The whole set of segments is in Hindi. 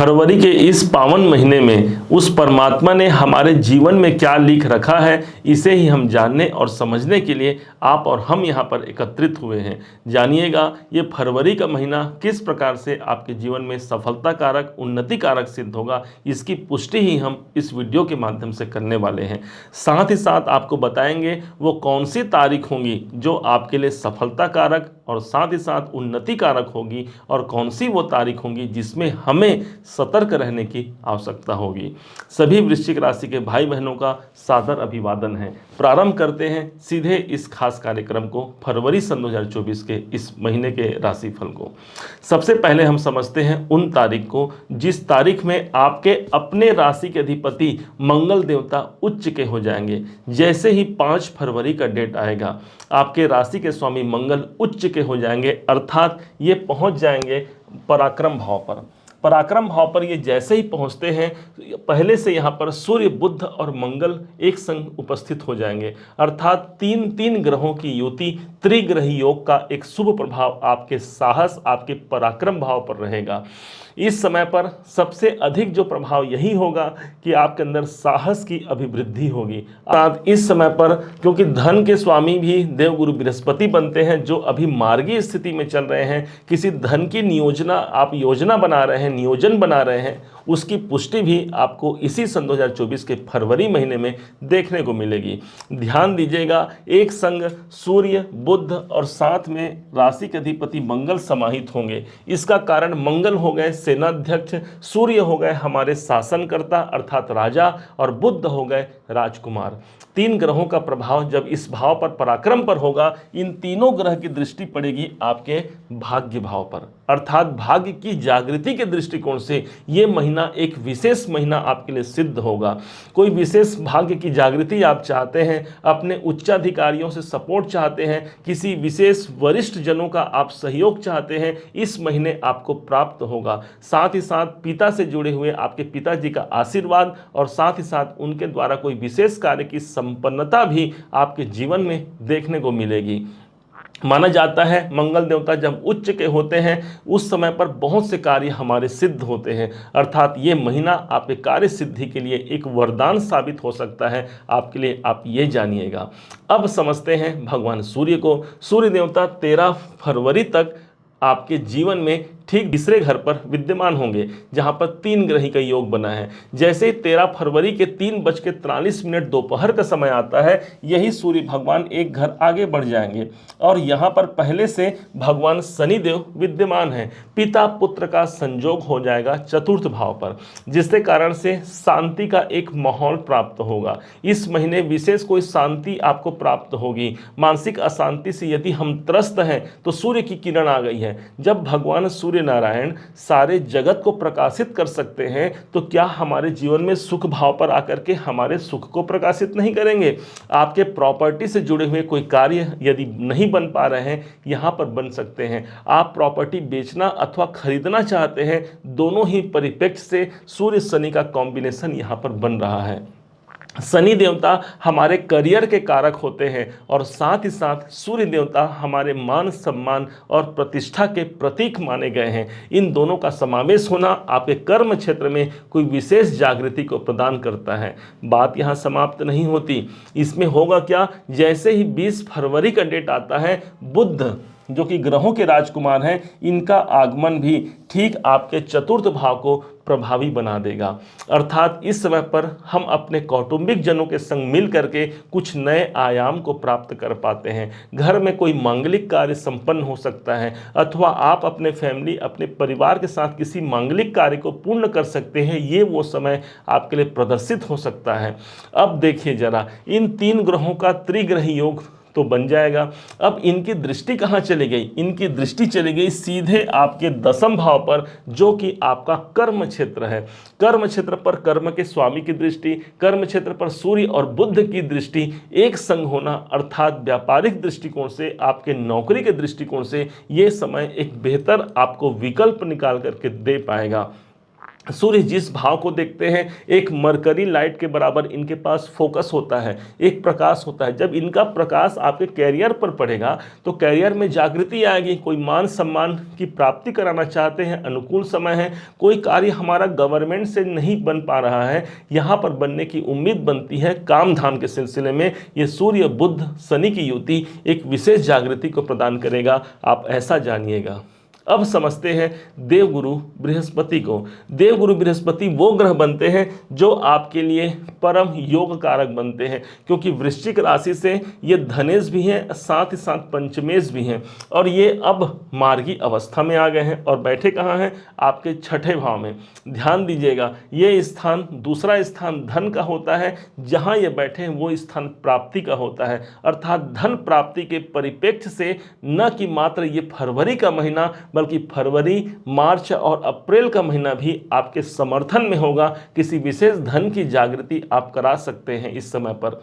फरवरी के इस पावन महीने में उस परमात्मा ने हमारे जीवन में क्या लिख रखा है, इसे ही हम जानने और समझने के लिए आप और हम यहाँ पर एकत्रित हुए हैं। जानिएगा ये फरवरी का महीना किस प्रकार से आपके जीवन में सफलता कारक, उन्नति कारक सिद्ध होगा, इसकी पुष्टि ही हम इस वीडियो के माध्यम से करने वाले हैं। साथ ही साथ आपको बताएंगे वो कौन सी तारीख होंगी जो आपके लिए सफलता कारक और साथ ही साथ उन्नति कारक होगी, और कौन सी वो तारीख होंगी जिसमें हमें सतर्क रहने की आवश्यकता होगी। सभी वृश्चिक राशि के भाई बहनों का सादर अभिवादन है। प्रारंभ करते हैं सीधे इस खास कार्यक्रम को, फरवरी सन 2024 के इस महीने के राशिफल को। सबसे पहले हम समझते हैं उन तारीख को जिस तारीख में आपके अपने राशि के अधिपति मंगल देवता उच्च के हो जाएंगे। जैसे ही 5 फरवरी का डेट आएगा, आपके राशि के स्वामी मंगल उच्च के हो जाएंगे, अर्थात ये पहुंच जाएंगे पराक्रम भाव पर। पराक्रम भाव पर ये जैसे ही पहुंचते हैं, पहले से यहाँ पर सूर्य, बुध और मंगल एक संग उपस्थित हो जाएंगे, अर्थात तीन ग्रहों की युति, त्रिग्रही योग का एक शुभ प्रभाव आपके साहस, आपके पराक्रम भाव पर रहेगा। इस समय पर सबसे अधिक जो प्रभाव यही होगा कि आपके अंदर साहस की अभिवृद्धि होगी। अर्थात इस समय पर क्योंकि धन के स्वामी भी देवगुरु बृहस्पति बनते हैं, जो अभी मार्गीय स्थिति में चल रहे हैं, किसी धन की नियोजना आप योजना बना रहे हैं, नियोजन बना रहे हैं, उसकी पुष्टि भी आपको इसी सन 2024 के फरवरी महीने में देखने को मिलेगी। ध्यान दीजिएगा, एक संग सूर्य, बुध और साथ में राशि के अधिपति मंगल समाहित होंगे। इसका कारण मंगल हो गए सेनाध्यक्ष, सूर्य हो गए हमारे शासनकर्ता अर्थात राजा, और बुध हो गए राजकुमार। 3 ग्रहों का प्रभाव जब इस भाव पर, पराक्रम पर होगा, इन तीनों ग्रह की दृष्टि पड़ेगी आपके भाग्य भाव पर, अर्थात भाग्य की जागृति के दृष्टिकोण से ये महीना एक विशेष महीना आपके लिए सिद्ध होगा। कोई विशेष भाग्य की जागृति आप चाहते हैं, अपने उच्चाधिकारियों से सपोर्ट चाहते हैं, किसी विशेष वरिष्ठ जनों का आप सहयोग चाहते हैं, इस महीने आपको प्राप्त होगा। साथ ही साथ पिता से जुड़े हुए आपके पिताजी का आशीर्वाद और साथ ही साथ उनके द्वारा कोई विशेष कार्य की संपन्नता भी आपके जीवन में देखने को मिलेगी। माना जाता है मंगल देवता जब उच्च के होते हैं, उस समय पर बहुत से कार्य हमारे सिद्ध होते हैं, अर्थात ये महीना आपके कार्य सिद्धि के लिए एक वरदान साबित हो सकता है आपके लिए, आप ये जानिएगा। अब समझते हैं भगवान सूर्य को। सूर्य देवता 13 फरवरी तक आपके जीवन में ठीक तीसरे घर पर विद्यमान होंगे, जहां पर 3 ग्रही का योग बना है। जैसे ही 13 फरवरी के 3:43 दोपहर का समय आता है, यही सूर्य भगवान एक घर आगे बढ़ जाएंगे और यहां पर पहले से भगवान शनिदेव विद्यमान हैं। पिता पुत्र का संयोग हो जाएगा चतुर्थ भाव पर, जिसके कारण से शांति का एक माहौल प्राप्त होगा। इस महीने विशेष कोई शांति आपको प्राप्त होगी। मानसिक अशांति से यदि हम त्रस्त हैं तो सूर्य की किरण आ गई है। जब भगवान सूर्य नारायण सारे जगत को प्रकाशित कर सकते हैं, तो क्या हमारे जीवन में सुख भाव पर आकर के हमारे सुख को प्रकाशित नहीं करेंगे? आपके प्रॉपर्टी से जुड़े हुए कोई कार्य यदि नहीं बन पा रहे हैं, यहां पर बन सकते हैं। आप प्रॉपर्टी बेचना अथवा खरीदना चाहते हैं, दोनों ही परिप्रेक्ष्य से सूर्य शनि का कॉम्बिनेशन यहां पर बन रहा है। शनि देवता हमारे करियर के कारक होते हैं और साथ ही साथ सूर्य देवता हमारे मान सम्मान और प्रतिष्ठा के प्रतीक माने गए हैं। इन दोनों का समावेश होना आपके कर्म क्षेत्र में कोई विशेष जागृति को प्रदान करता है। बात यहाँ समाप्त नहीं होती। इसमें होगा क्या, जैसे ही 20 फरवरी का डेट आता है, बुध जो कि ग्रहों के राजकुमार हैं, इनका आगमन भी ठीक आपके चतुर्थ भाव को प्रभावी बना देगा। अर्थात इस समय पर हम अपने कौटुंबिक जनों के संग मिल करके कुछ नए आयाम को प्राप्त कर पाते हैं। घर में कोई मांगलिक कार्य संपन्न हो सकता है, अथवा आप अपने फैमिली, अपने परिवार के साथ किसी मांगलिक कार्य को पूर्ण कर सकते हैं। ये वो समय आपके लिए प्रदर्शित हो सकता है। अब देखिए जरा, इन 3 ग्रहों का त्रिग्रही योग तो बन जाएगा। अब इनकी दृष्टि कहाँ चली गई? इनकी दृष्टि चली गई सीधे आपके 10वें भाव पर, जो कि आपका कर्म क्षेत्र है। कर्म क्षेत्र पर कर्म के स्वामी की दृष्टि, कर्म क्षेत्र पर सूर्य और बुध की दृष्टि एक संग होना, अर्थात व्यापारिक दृष्टिकोण से, आपके नौकरी के दृष्टिकोण से ये समय एक बेहतर आपको विकल्प निकाल करके दे पाएगा। सूर्य जिस भाव को देखते हैं एक मरकरी लाइट के बराबर इनके पास फोकस होता है, एक प्रकाश होता है। जब इनका प्रकाश आपके कैरियर पर पड़ेगा तो कैरियर में जागृति आएगी। कोई मान सम्मान की प्राप्ति कराना चाहते हैं, अनुकूल समय है। कोई कार्य हमारा गवर्नमेंट से नहीं बन पा रहा है, यहाँ पर बनने की उम्मीद बनती है। काम धाम के सिलसिले में ये सूर्य बुध शनि की युति एक विशेष जागृति को प्रदान करेगा, आप ऐसा जानिएगा। अब समझते हैं देवगुरु बृहस्पति को। देवगुरु बृहस्पति वो ग्रह बनते हैं जो आपके लिए परम योग कारक बनते हैं, क्योंकि वृश्चिक राशि से ये धनेश भी हैं, साथ ही साथ पंचमेश भी हैं, और ये अब मार्गी अवस्था में आ गए हैं और बैठे कहाँ हैं, आपके छठे भाव में। ध्यान दीजिएगा, ये स्थान दूसरा स्थान धन का होता है, जहाँ ये बैठे हैं वो स्थान प्राप्ति का होता है। अर्थात धन प्राप्ति के परिप्रेक्ष्य से न कि मात्र ये फरवरी का महीना, बल्कि फरवरी, मार्च और अप्रैल का महीना भी आपके समर्थन में होगा। किसी विशेष धन की जागृति आप करा सकते हैं इस समय पर।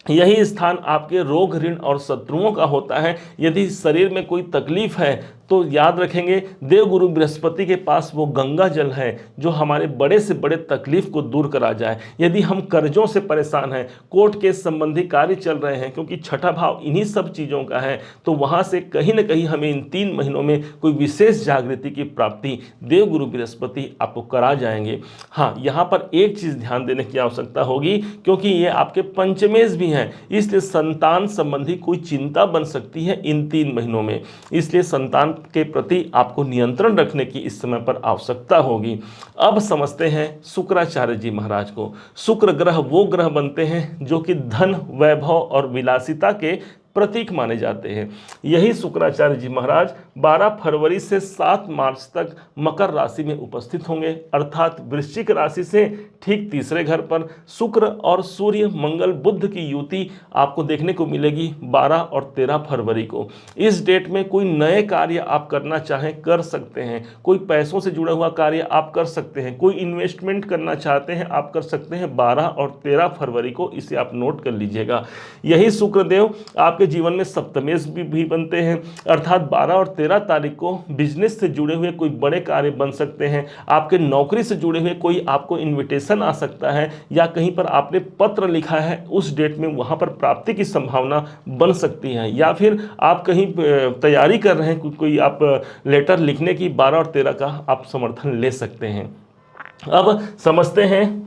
यही स्थान आपके रोग, ऋण और शत्रुओं का होता है। यदि शरीर में कोई तकलीफ है तो याद रखेंगे देवगुरु बृहस्पति के पास वो गंगा जल है जो हमारे बड़े से बड़े तकलीफ को दूर करा जाए। यदि हम कर्जों से परेशान हैं, कोर्ट केस संबंधी कार्य चल रहे हैं, क्योंकि छठा भाव इन्हीं सब चीज़ों का है, तो वहाँ से कहीं न कहीं हमें इन 3 महीनों में कोई विशेष जागृति की प्राप्ति देवगुरु बृहस्पति आपको करा जाएंगे। हाँ, यहाँ पर एक चीज़ ध्यान देने की आवश्यकता होगी, क्योंकि ये आपके पंचमेश भी हैं, इसलिए संतान संबंधी कोई चिंता बन सकती है इन 3 महीनों में। इसलिए संतान के प्रति आपको नियंत्रण रखने की इस समय पर आवश्यकता होगी। अब समझते हैं शुक्राचार्य जी महाराज को। शुक्र ग्रह वो ग्रह बनते हैं जो कि धन, वैभव और विलासिता के प्रतीक माने जाते हैं। यही शुक्राचार्य जी महाराज 12 फरवरी से 7 मार्च तक मकर राशि में उपस्थित होंगे, अर्थात वृश्चिक राशि से ठीक तीसरे घर पर शुक्र और सूर्य, मंगल, बुध की युति आपको देखने को मिलेगी 12 और 13 फरवरी को। इस डेट में कोई नए कार्य आप करना चाहें कर सकते हैं, कोई पैसों से जुड़ा हुआ कार्य आप कर सकते हैं, कोई इन्वेस्टमेंट करना चाहते हैं आप कर सकते हैं 12 और 13 फरवरी को। इसे आप नोट कर लीजिएगा। यही शुक्रदेव आपके जीवन में सप्तमेश भी बनते हैं, अर्थात 12 और 13 तारीख को बिजनेस से जुड़े हुए कोई बड़े कार्य बन सकते हैं। आपके नौकरी से जुड़े हुए कोई आपको इनविटेशन आ सकता है, या कहीं पर आपने पत्र लिखा है उस डेट में वहां पर प्राप्ति की संभावना बन सकती है, या फिर आप कहीं तैयारी कर रहे हैं कोई आप लेटर लिखने की, 12 और 13 का आप समर्थन ले सकते हैं। अब समझते हैं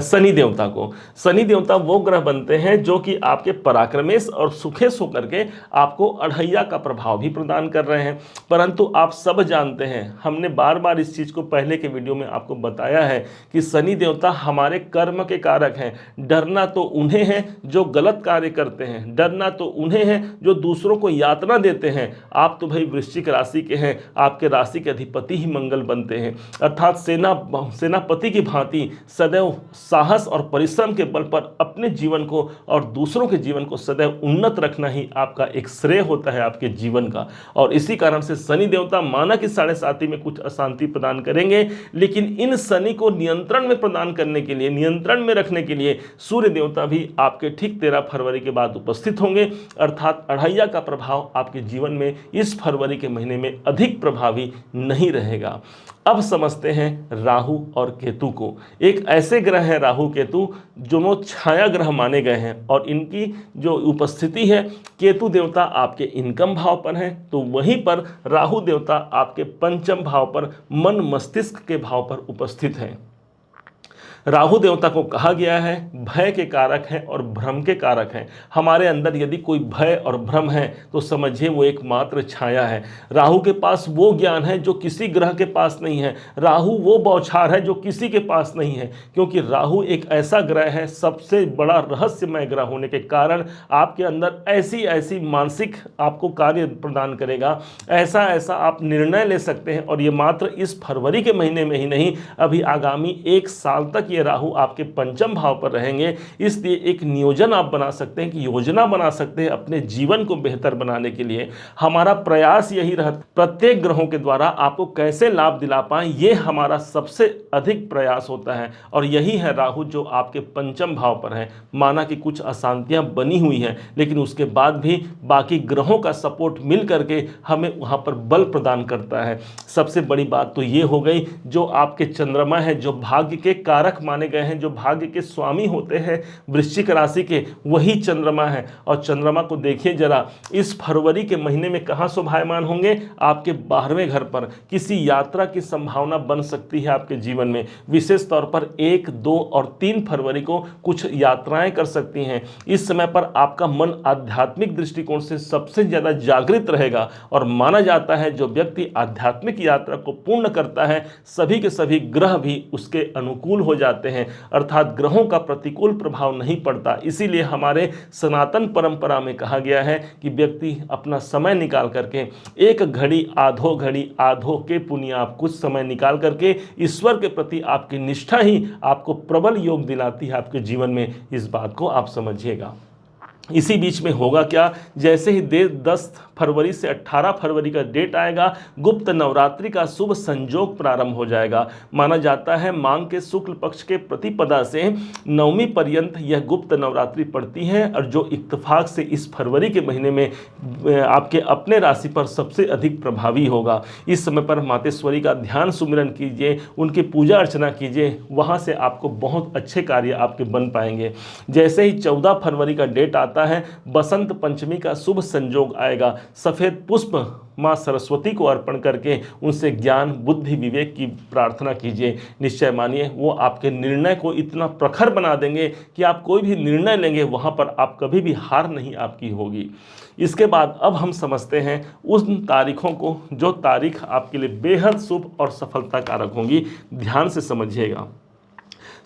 शनि देवता को। शनि देवता वो ग्रह बनते हैं जो कि आपके पराक्रमेश और सुखेश होकर के आपको अढ़ैया का प्रभाव भी प्रदान कर रहे हैं। परंतु आप सब जानते हैं, हमने बार बार इस चीज़ को पहले के वीडियो में आपको बताया है कि शनि देवता हमारे कर्म के कारक हैं। डरना तो उन्हें है जो गलत कार्य करते हैं, डरना तो उन्हें है जो दूसरों को यातना देते हैं। आप तो भाई वृश्चिक राशि के हैं, आपके राशि के अधिपति ही मंगल बनते हैं, अर्थात सेनापति की भांति सदैव साहस और परिश्रम के बल पर अपने जीवन को और दूसरों के जीवन को सदैव उन्नत रखना ही आपका एक श्रेय होता है आपके जीवन का। और इसी कारण से शनि देवता माना कि 7.5 में कुछ अशांति प्रदान करेंगे, लेकिन इन शनि को नियंत्रण में प्रदान करने के लिए, नियंत्रण में रखने के लिए सूर्य देवता भी आपके ठीक 13 फरवरी के बाद उपस्थित होंगे, अर्थात अढ़ैया का प्रभाव आपके जीवन में इस फरवरी के महीने में अधिक प्रभावी नहीं रहेगा। अब समझते हैं राहु और केतु को। एक ऐसे ग्रह हैं राहु केतु दोनों छाया ग्रह माने गए हैं, और इनकी जो उपस्थिति है, केतु देवता आपके इनकम भाव पर हैं, तो वहीं पर राहु देवता आपके पंचम भाव पर, मन मस्तिष्क के भाव पर उपस्थित हैं। राहु देवता को कहा गया है भय के कारक हैं और भ्रम के कारक हैं। हमारे अंदर यदि कोई भय और भ्रम है तो समझिए वो एकमात्र छाया है। राहु के पास वो ज्ञान है जो किसी ग्रह के पास नहीं है, राहु वो बौछार है जो किसी के पास नहीं है, क्योंकि राहु एक ऐसा ग्रह है, सबसे बड़ा रहस्यमय ग्रह होने के कारण आपके अंदर ऐसी ऐसी मानसिक आपको कार्य प्रदान करेगा, ऐसा ऐसा आप निर्णय ले सकते हैं। और ये मात्र इस फरवरी के महीने में ही नहीं, अभी आगामी 1 साल तक कि ये राहु आपके पंचम भाव पर रहेंगे, इसलिए एक नियोजन आप बना सकते हैं कि योजना बना सकते हैं अपने जीवन को बेहतर बनाने के लिए। हमारा प्रयास यही रहता, प्रत्येक ग्रहों के द्वारा आपको कैसे लाभ दिला पाएं, ये हमारा सबसे अधिक प्रयास होता है। और यही है राहु जो आपके पंचम भाव पर है। माना कि कुछ अशांतियां बनी हुई हैं, लेकिन उसके बाद भी बाकी ग्रहों का सपोर्ट मिल करके हमें वहां पर बल प्रदान करता है। सबसे बड़ी बात तो ये हो गई, जो आपके चंद्रमा है, जो भाग्य के कारक माने गए हैं, जो भाग्य के स्वामी होते हैं वृश्चिक राशि के, वही चंद्रमा है। और चंद्रमा को देखिए जरा, इस फरवरी के महीने में कहां शोभायमान होंगे? आपके 12वें घर पर। किसी यात्रा की संभावना बन सकती है आपके जीवन में, विशेष तौर पर 1, 2 और 3 फरवरी को कुछ यात्राएं कर सकती हैं। इस समय पर आपका मन आध्यात्मिक दृष्टिकोण से सबसे ज्यादा जागृत रहेगा, और माना जाता है जो व्यक्ति आध्यात्मिक यात्रा को पूर्ण करता है, सभी के सभी ग्रह भी उसके अनुकूल हो जाते हैं, अर्थात ग्रहों का प्रतिकूल प्रभाव नहीं पड़ता। इसीलिए हमारे सनातन परंपरा में कहा गया है कि व्यक्ति अपना समय निकाल करके, एक घड़ी आधो के पुण्य आप कुछ समय निकाल करके ईश्वर के प्रति आपकी निष्ठा ही आपको प्रबल योग दिलाती है आपके जीवन में। इस बात को आप समझिएगा। इसी बीच में होगा क्या, जैसे ही 10 फरवरी से 18 फरवरी का डेट आएगा, गुप्त नवरात्रि का शुभ संयोग प्रारंभ हो जाएगा। माना जाता है माघ के शुक्ल पक्ष के प्रतिपदा से नवमी पर्यंत यह गुप्त नवरात्रि पड़ती है, और जो इत्तेफाक से इस फरवरी के महीने में आपके अपने राशि पर सबसे अधिक प्रभावी होगा। इस समय पर मातेश्वरी का ध्यान सुमिरन कीजिए, उनकी पूजा अर्चना कीजिए, वहाँ से आपको बहुत अच्छे कार्य आपके बन पाएंगे। जैसे ही 14 फरवरी का डेट आता है, बसंत पंचमी का शुभ संयोग आएगा। सफेद पुष्प माँ सरस्वती को अर्पण करके उनसे ज्ञान, बुद्धि, विवेक की प्रार्थना कीजिए। निश्चय मानिए वो आपके निर्णय को इतना प्रखर बना देंगे कि आप कोई भी निर्णय लेंगे वहाँ पर आप कभी भी हार नहीं आपकी होगी। इसके बाद अब हम समझते हैं उन तारीखों को, जो तारीख आपके लिए बेहद शुभ और सफलता कारक होंगी। ध्यान से समझिएगा।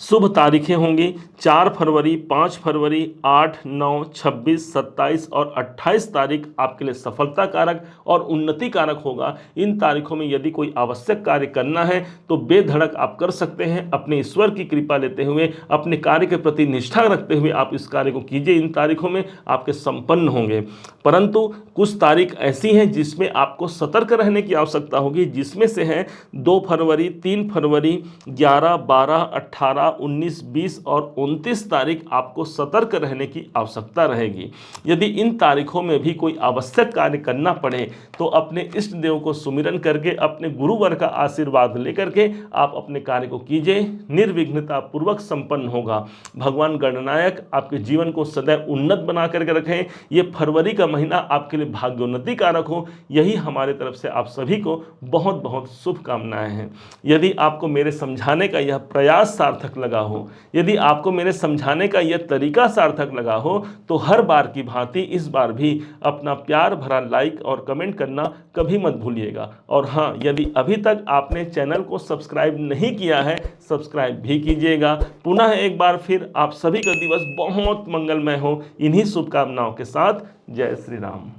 शुभ तारीखें होंगी 4 फरवरी, 5 फरवरी, 8, 9, 26, 27 और 28 तारीख आपके लिए सफलता कारक और उन्नति कारक होगा। इन तारीखों में यदि कोई आवश्यक कार्य करना है तो बेधड़क आप कर सकते हैं। अपने ईश्वर की कृपा लेते हुए, अपने कार्य के प्रति निष्ठा रखते हुए आप इस कार्य को कीजिए। इन तारीखों में आपके संपन्न होंगे। परंतु कुछ तारीख ऐसी हैं जिसमें आपको सतर्क रहने की आवश्यकता होगी, जिसमें से है 2 फरवरी, 3 फरवरी, 11, 12, 18, 19, 20 और 29 तारीख आपको सतर्क रहने की आवश्यकता रहेगी। यदि इन तारीखों में भी कोई आवश्यक कार्य करना पड़े तो अपने इष्ट देव को सुमिरन करके, अपने गुरुवर का आशीर्वाद लेकर के आप अपने कार्य को कीजिए। निर्विघ्नता पूर्वक संपन्न होगा। भगवान गणनायक आपके जीवन को सदैव उन्नत बना करके रखें। ये फरवरी का महीना आपके लिए भाग्योन्नति कारक हो, यही हमारे तरफ से आप सभी को बहुत बहुत शुभकामनाएं हैं। यदि आपको मेरे समझाने का यह प्रयास सार्थक लगा हो, यदि आपको मेरे समझाने का यह तरीका सार्थक लगा हो, तो हर बार की भांति इस बार भी अपना प्यार भरा लाइक और कमेंट करना कभी मत भूलिएगा। और हाँ, यदि अभी तक आपने चैनल को सब्सक्राइब नहीं किया है, सब्सक्राइब भी कीजिएगा। पुनः एक बार फिर आप सभी का दिवस बहुत मंगलमय हो, इन्हीं शुभकामनाओं के साथ। जय श्री राम।